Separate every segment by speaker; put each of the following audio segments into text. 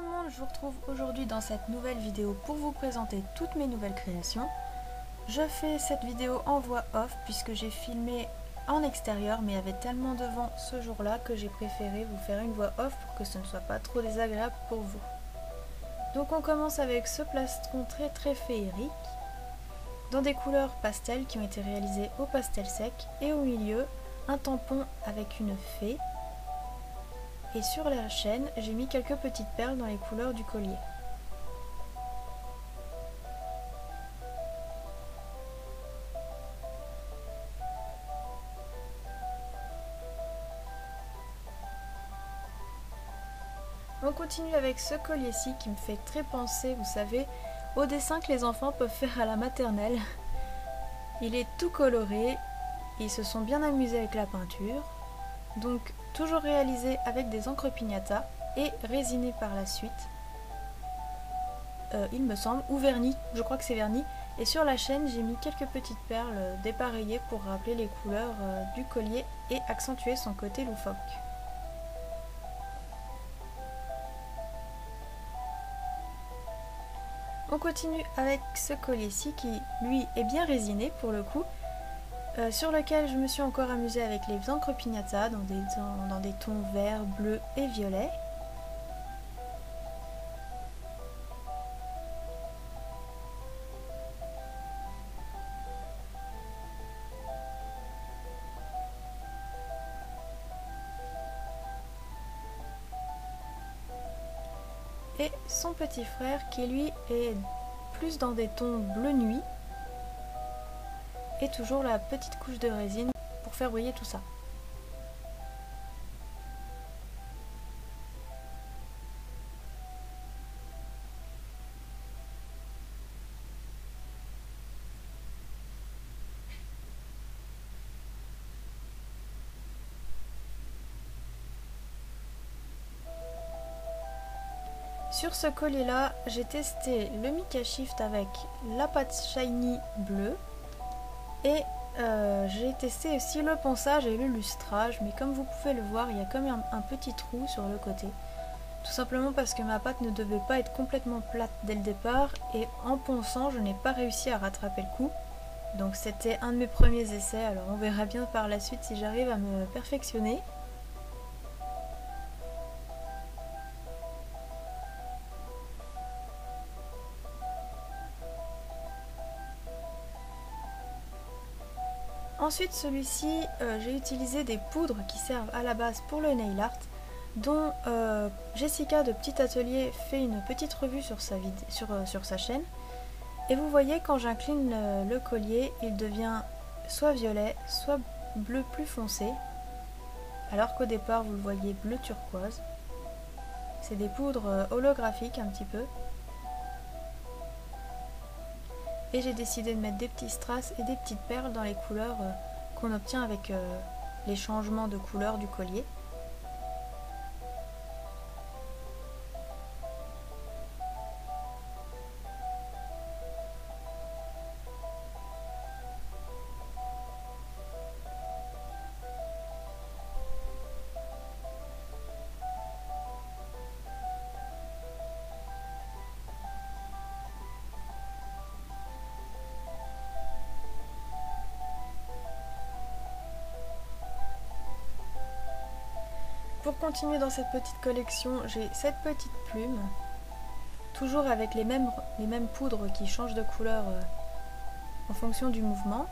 Speaker 1: tout le monde, je vous retrouve aujourd'hui dans cette nouvelle vidéo pour vous présenter toutes mes nouvelles créations. Je fais cette vidéo en voix off puisque j'ai filmé en extérieur mais il y avait tellement de vent ce jour-là que j'ai préféré vous faire une voix off pour que ce ne soit pas trop désagréable pour vous. Donc on commence avec ce plastron très féerique dans des couleurs pastel qui ont été réalisées au pastel sec et au milieu un tampon avec une fée. Et sur la chaîne, j'ai mis quelques petites perles dans les couleurs du collier. On continue avec ce collier-ci qui me fait très penser, vous savez, au dessin que les enfants peuvent faire à la maternelle. Il est tout coloré, ils se sont bien amusés avec la peinture. Donc toujours réalisé avec des encres pignata et résiné par la suite, il me semble, ou verni, je crois que c'est verni. Et sur la chaîne j'ai mis quelques petites perles dépareillées pour rappeler les couleurs du collier et accentuer son côté loufoque. On continue avec ce collier-ci qui lui est bien résiné pour le coup. Sur lequel je me suis encore amusée avec les encres pignata dans des tons verts, bleus et violets. Et son petit frère qui lui est plus dans des tons bleu nuit. Et toujours la petite couche de résine pour faire briller tout ça. Sur ce collier là, j'ai testé le Mica Shift avec la pâte shiny bleue. Et j'ai testé aussi le ponçage et le lustrage, mais comme vous pouvez le voir, il y a comme un petit trou sur le côté. Tout simplement parce que ma pâte ne devait pas être complètement plate dès le départ, et en ponçant, je n'ai pas réussi à rattraper le coup. Donc c'était un de mes premiers essais, alors on verra bien par la suite si j'arrive à me perfectionner. Ensuite, celui-ci, j'ai utilisé des poudres qui servent à la base pour le nail art, dont Jessica de Petit Atelier fait une petite revue sur sa chaîne. Et vous voyez, quand j'incline le collier, il devient soit violet, soit bleu plus foncé, alors qu'au départ, vous le voyez bleu turquoise. C'est des poudres holographiques un petit peu. Et j'ai décidé de mettre des petits strass et des petites perles dans les couleurs qu'on obtient avec les changements de couleur du collier. Pour continuer dans cette petite collection, j'ai cette petite plume, toujours avec les mêmes poudres qui changent de couleur en fonction du mouvement.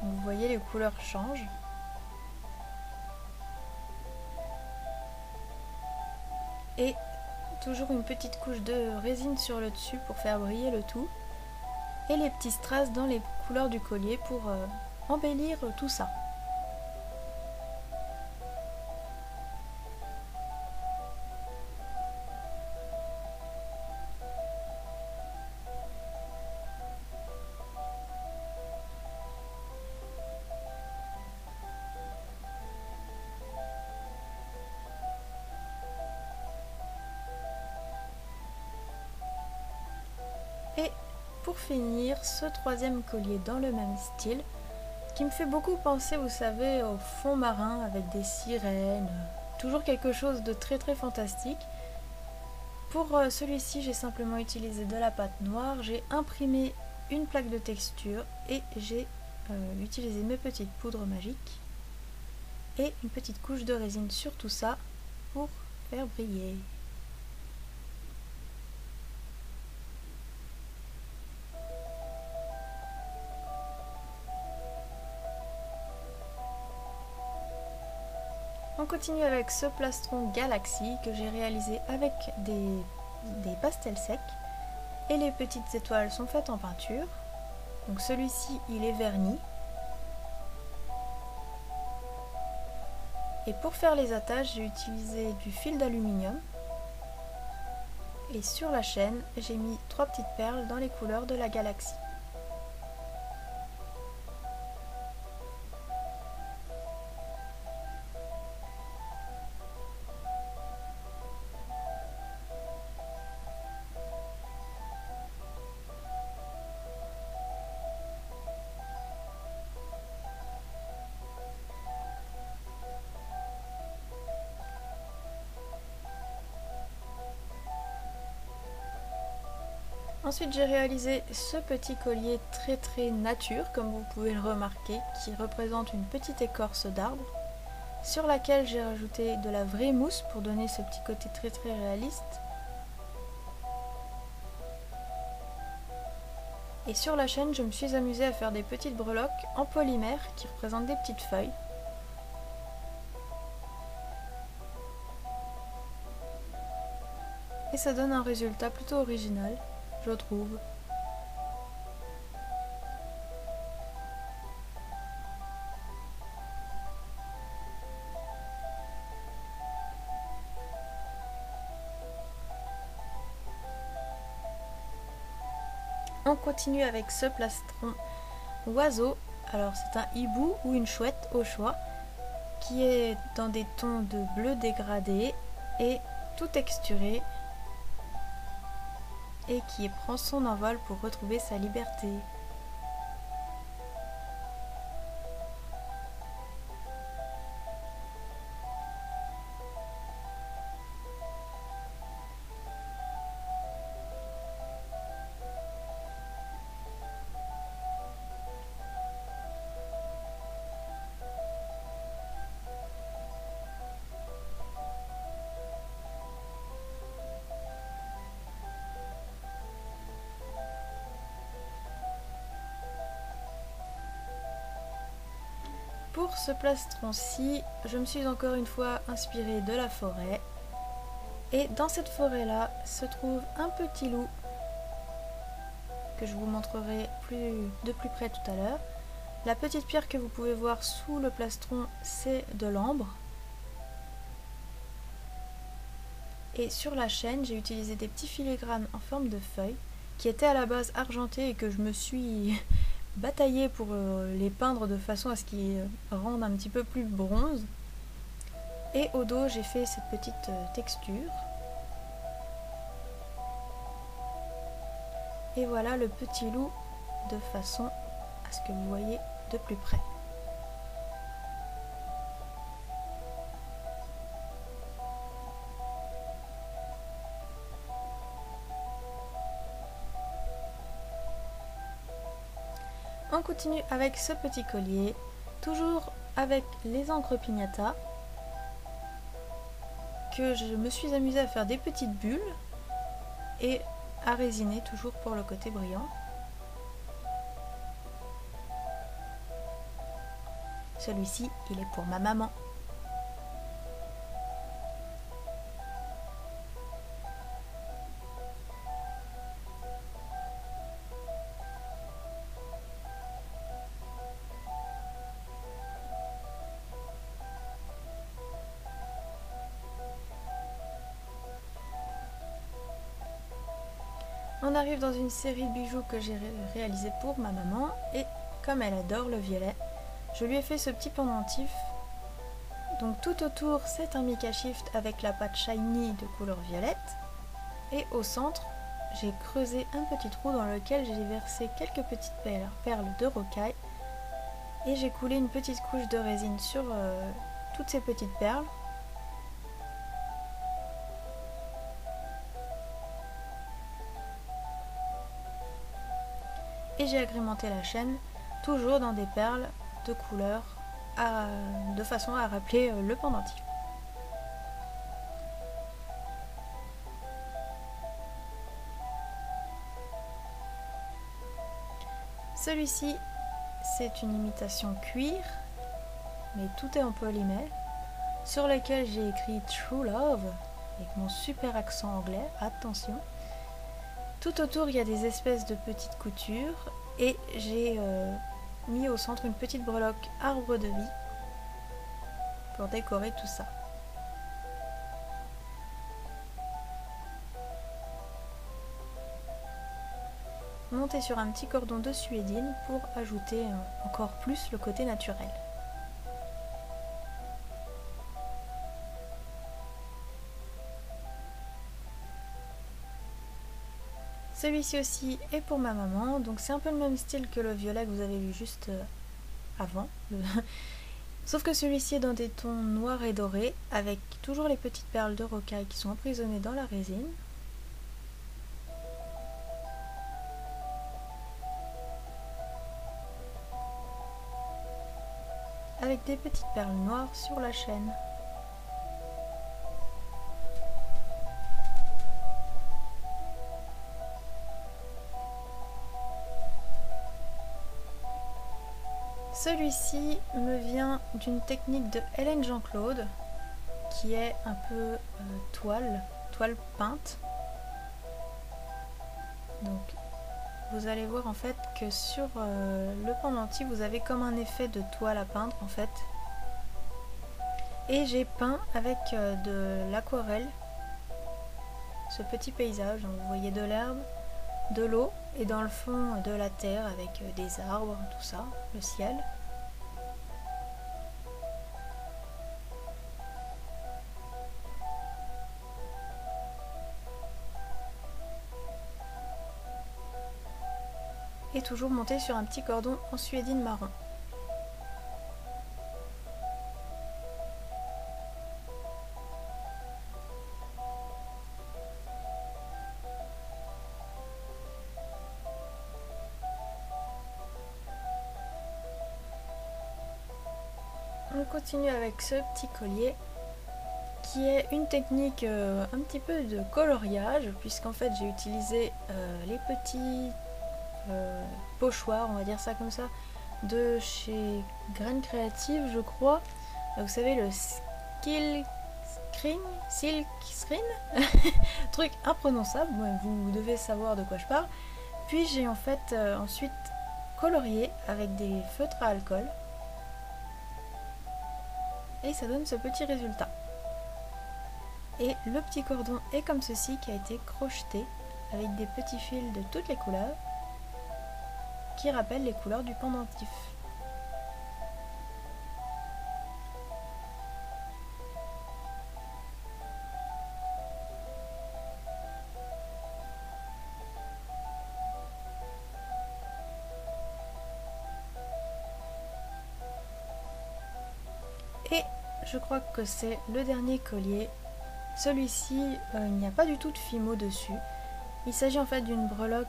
Speaker 1: Donc vous voyez, les couleurs changent. Et toujours une petite couche de résine sur le dessus pour faire briller le tout. Et les petits strass dans les couleurs du collier pour embellir tout ça. Et pour finir, ce troisième collier dans le même style, qui me fait beaucoup penser, vous savez, au fond marin avec des sirènes, toujours quelque chose de très fantastique. Pour celui-ci, j'ai simplement utilisé de la pâte noire, j'ai imprimé une plaque de texture et j'ai utilisé mes petites poudres magiques et une petite couche de résine sur tout ça pour faire briller. On continue avec ce plastron Galaxy que j'ai réalisé avec des pastels secs et les petites étoiles sont faites en peinture. Donc celui-ci il est verni. Et pour faire les attaches, j'ai utilisé du fil d'aluminium. Et sur la chaîne, j'ai mis 3 petites perles dans les couleurs de la galaxie. Ensuite, j'ai réalisé ce petit collier très nature, comme vous pouvez le remarquer, qui représente une petite écorce d'arbre, sur laquelle j'ai rajouté de la vraie mousse pour donner ce petit côté très réaliste. Et sur la chaîne, je me suis amusée à faire des petites breloques en polymère qui représentent des petites feuilles. Et ça donne un résultat plutôt original, je trouve. On continue avec ce plastron oiseau. Alors c'est un hibou ou une chouette au choix, qui est dans des tons de bleu dégradé et tout texturé et qui prend son envol pour retrouver sa liberté. Pour ce plastron-ci, je me suis encore une fois inspirée de la forêt. Et dans cette forêt-là se trouve un petit loup que je vous montrerai de plus près tout à l'heure. La petite pierre que vous pouvez voir sous le plastron, c'est de l'ambre. Et sur la chaîne, j'ai utilisé des petits filigranes en forme de feuilles qui étaient à la base argentés et que je me suis bataillée pour les peindre de façon à ce qu'ils rendent un petit peu plus bronze. Et au dos, j'ai fait cette petite texture. Et voilà le petit loup de façon à ce que vous voyez de plus près. On continue avec ce petit collier, toujours avec les encres pignata, que je me suis amusée à faire des petites bulles et à résiner toujours pour le côté brillant. Celui-ci, il est pour ma maman. On arrive dans une série de bijoux que j'ai réalisé pour ma maman et comme elle adore le violet, je lui ai fait ce petit pendentif. Donc tout autour c'est un Mica Shift avec la pâte shiny de couleur violette et au centre j'ai creusé un petit trou dans lequel j'ai versé quelques petites perles de rocaille et j'ai coulé une petite couche de résine sur toutes ces petites perles et j'ai agrémenté la chaîne toujours dans des perles de couleur de façon à rappeler le pendentif. Celui-ci, c'est une imitation cuir, mais tout est en polymère, sur lequel j'ai écrit True Love, avec mon super accent anglais, attention. Tout autour, il y a des espèces de petites coutures, et j'ai mis au centre une petite breloque arbre de vie pour décorer tout ça. Monter sur un petit cordon de suédine pour ajouter encore plus le côté naturel. Celui-ci aussi est pour ma maman, donc c'est un peu le même style que le violet que vous avez vu juste avant. Sauf que celui-ci est dans des tons noirs et dorés, avec toujours les petites perles de rocaille qui sont emprisonnées dans la résine. Avec des petites perles noires sur la chaîne. Celui-ci me vient d'une technique de Hélène Jean-Claude qui est un peu toile peinte. Donc vous allez voir en fait que sur le pendentif vous avez comme un effet de toile à peindre en fait. Et j'ai peint avec de l'aquarelle ce petit paysage. Donc, vous voyez de l'herbe, de l'eau et dans le fond de la terre avec des arbres, tout ça, le ciel. Et toujours monté sur un petit cordon en suédine marron. On continue avec ce petit collier qui est une technique un petit peu de coloriage, puisqu'en fait j'ai utilisé les petits pochoirs, on va dire ça comme ça, de chez Graines Créatives je crois. Vous savez, le Silk Screen truc imprononçable, vous devez savoir de quoi je parle. Puis j'ai en fait ensuite colorié avec des feutres à alcool. Et ça donne ce petit résultat. Et le petit cordon est comme ceci, qui a été crocheté avec des petits fils de toutes les couleurs qui rappellent les couleurs du pendentif. Et je crois que c'est le dernier collier. Celui-ci, il n'y a pas du tout de fimo dessus. Il s'agit en fait d'une breloque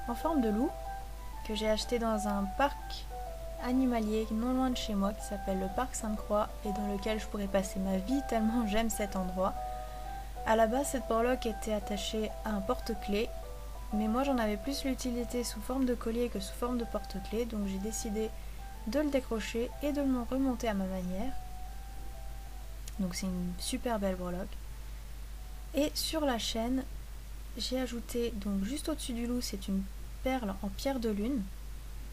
Speaker 1: en forme de loup que j'ai acheté dans un parc animalier non loin de chez moi qui s'appelle le parc Sainte-Croix et dans lequel je pourrais passer ma vie tellement j'aime cet endroit. À la base, cette breloque était attachée à un porte-clés, mais moi j'en avais plus l'utilité sous forme de collier que sous forme de porte-clés, donc j'ai décidé de le décrocher et de le remonter à ma manière. Donc c'est une super belle breloque. Et sur la chaîne, j'ai ajouté, donc juste au-dessus du loup, c'est une perle en pierre de lune,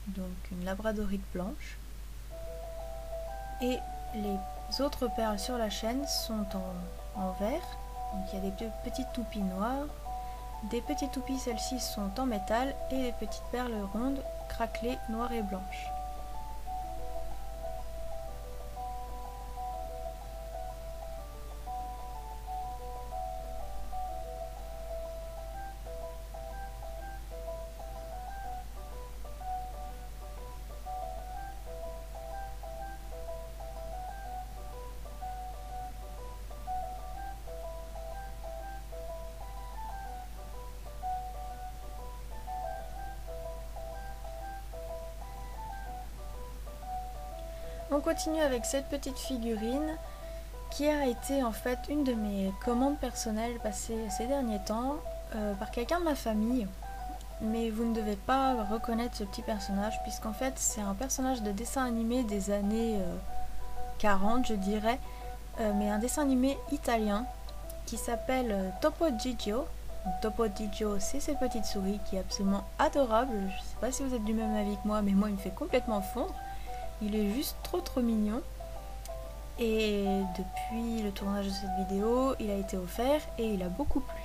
Speaker 1: donc une labradorite blanche. Et les autres perles sur la chaîne sont en vert, donc il y a des petites toupies noires, des petites toupies, celles-ci sont en métal, et des petites perles rondes, craquelées, noires et blanches. On continue avec cette petite figurine qui a été en fait une de mes commandes personnelles passées ces derniers temps par quelqu'un de ma famille. Mais vous ne devez pas reconnaître ce petit personnage puisqu'en fait c'est un personnage de dessin animé des années 40 je dirais, mais un dessin animé italien qui s'appelle Topo Gigio. Donc, Topo Gigio, c'est cette petite souris qui est absolument adorable. Je sais pas si vous êtes du même avis que moi, mais moi il me fait complètement fondre. Il est juste trop mignon. Et depuis le tournage de cette vidéo, il a été offert et il a beaucoup plu.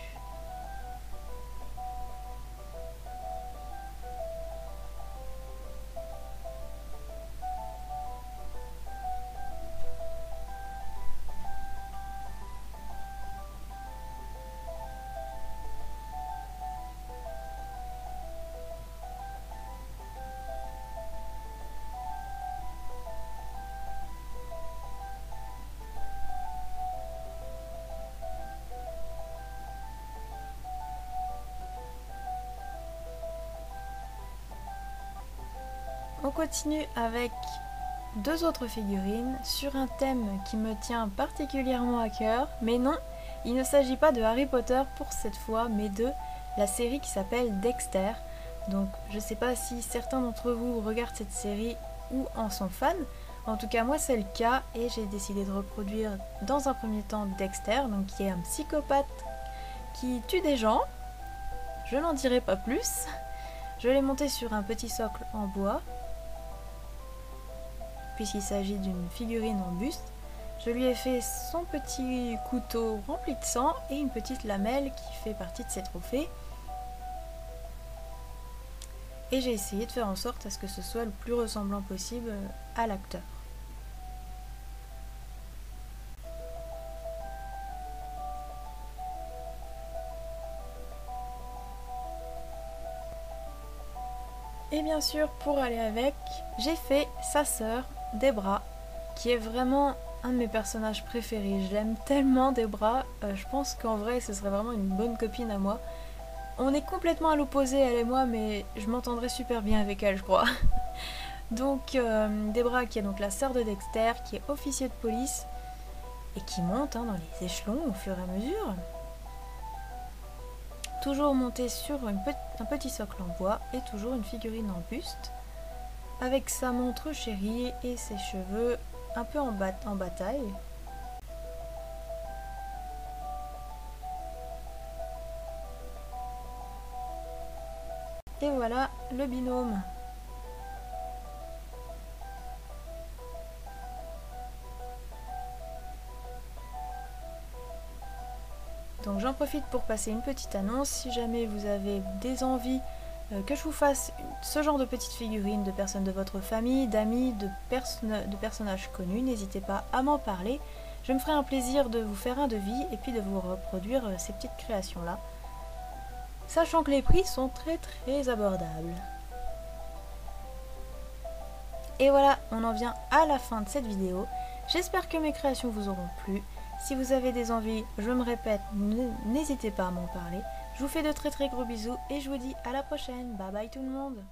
Speaker 1: On continue avec deux autres figurines sur un thème qui me tient particulièrement à cœur, mais non, il ne s'agit pas de Harry Potter pour cette fois, mais de la série qui s'appelle Dexter. Donc je sais pas si certains d'entre vous regardent cette série ou en sont fans, en tout cas moi c'est le cas et j'ai décidé de reproduire dans un premier temps Dexter, donc qui est un psychopathe qui tue des gens, je n'en dirai pas plus. Je l'ai monté sur un petit socle en bois, puisqu'il s'agit d'une figurine en buste. Je lui ai fait son petit couteau rempli de sang et une petite lamelle qui fait partie de ses trophées. Et j'ai essayé de faire en sorte à ce que ce soit le plus ressemblant possible à l'acteur. Et bien sûr, pour aller avec, j'ai fait sa sœur, Debra, qui est vraiment un de mes personnages préférés. Je l'aime tellement, Debra. Je pense qu'en vrai, ce serait vraiment une bonne copine à moi. On est complètement à l'opposé, elle et moi, mais je m'entendrais super bien avec elle, je crois. Donc, Debra, qui est donc la sœur de Dexter, qui est officier de police, et qui monte dans les échelons au fur et à mesure. Toujours montée sur un petit socle en bois et toujours une figurine en buste, avec sa montre chérie et ses cheveux un peu en bataille. Et voilà le binôme. Donc j'en profite pour passer une petite annonce. Si jamais vous avez des envies que je vous fasse ce genre de petites figurines de personnes de votre famille, d'amis, de personnages connus, n'hésitez pas à m'en parler. Je me ferai un plaisir de vous faire un devis et puis de vous reproduire ces petites créations là. Sachant que les prix sont très abordables. Et voilà, on en vient à la fin de cette vidéo. J'espère que mes créations vous auront plu. Si vous avez des envies, je me répète, n'hésitez pas à m'en parler. Je vous fais de très gros bisous et je vous dis à la prochaine. Bye bye tout le monde.